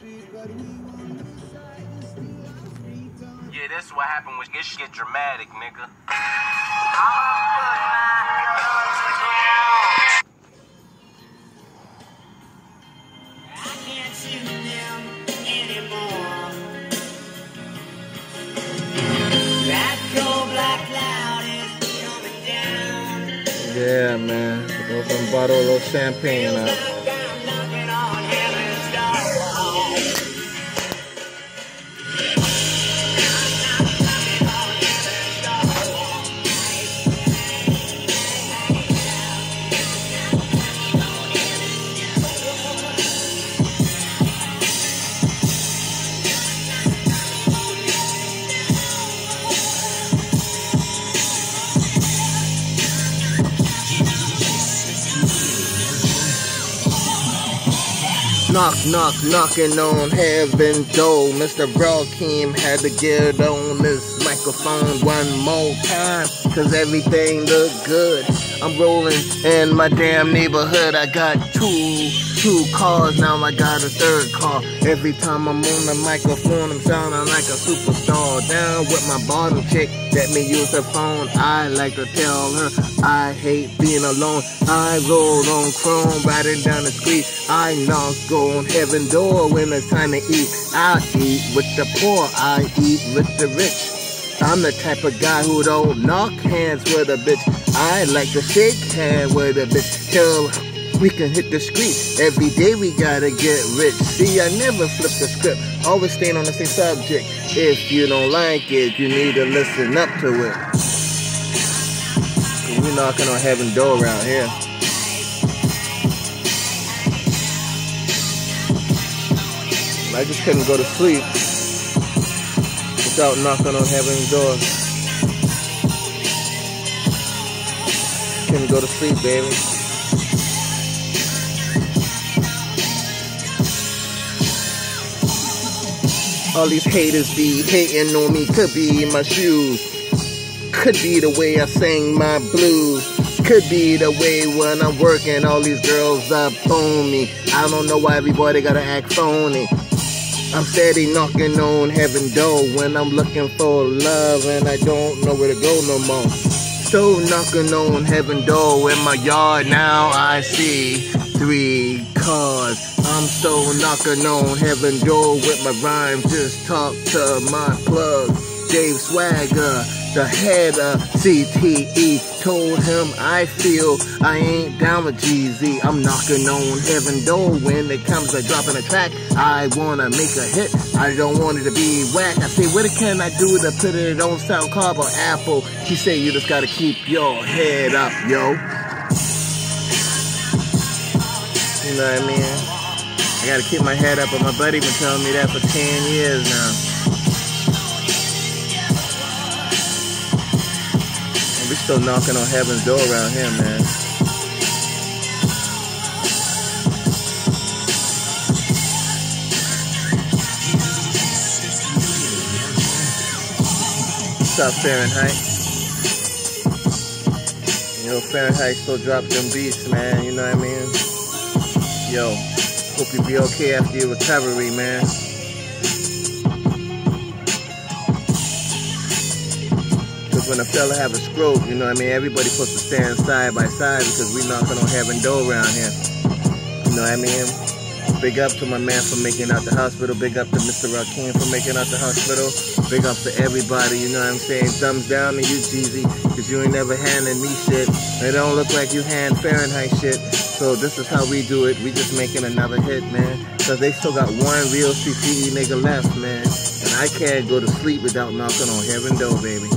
Yeah, that's what happened when this shit dramatic, nigga. Yeah, man. Go from bottle a little champagne out. Knock, knock, knocking on heaven door. Mr. Rakeem had to get on this microphone one more time, cause everything look good. I'm rolling in my damn neighborhood. I got two cars, now I got a third car. Every time I'm on the microphone, I'm sounding like a superstar. Down with my bottom chick, let me use her phone. I like to tell her I hate being alone. I roll on chrome, riding down the street. I knock on heaven door when it's time to eat. I eat with the poor, I eat with the rich. I'm the type of guy who don't knock hands with a bitch. I like to shake hands with a bitch till we can hit the street. Every day we gotta get rich. See, I never flip the script, always staying on the same subject. If you don't like it, you need to listen up to it. We knocking on heaven's door around here. I just couldn't go to sleep without knocking on heaven's door. Couldn't go to sleep, baby. All these haters be hating on me. Could be my shoes, could be the way I sing my blues, could be the way when I'm working, all these girls up on me. I don't know why everybody gotta act phony. I'm steady knocking on heaven's door when I'm looking for love and I don't know where to go no more. So knocking on heaven's door in my yard, now I see 3 cars. I'm so knocking on heaven's door with my rhymes. Just talk to my plug, Dave Swagger, the head of CTE. Told him I feel I ain't down with GZ. I'm knocking on heaven's door when it comes to dropping a track. I wanna make a hit, I don't want it to be whack. I say, what can I do to put it on SoundCloud or Apple? He say, you just gotta keep your head up, yo. You know what I mean? I gotta keep my head up, but my buddy been telling me that for 10 years now. We still knocking on heaven's door around here, man. What's up, Fahrenheit? You know, Fahrenheit still drop them beats, man. You know what I mean? Yo, hope you be okay after your recovery, man. When a fella have a stroke, you know what I mean, everybody's supposed to stand side by side because we knocking on heaven's door around here. You know what I mean? Big up to my man for making it out the hospital. Big up to Mr. Rakeem for making it out the hospital. Big up to everybody, you know what I'm saying? Thumbs down to you, Jeezy, because you ain't never handed me shit. It don't look like you hand Fahrenheit shit. So this is how we do it. We just making another hit, man. Because they still got one real CTE nigga left, man. And I can't go to sleep without knocking on heaven's door, baby.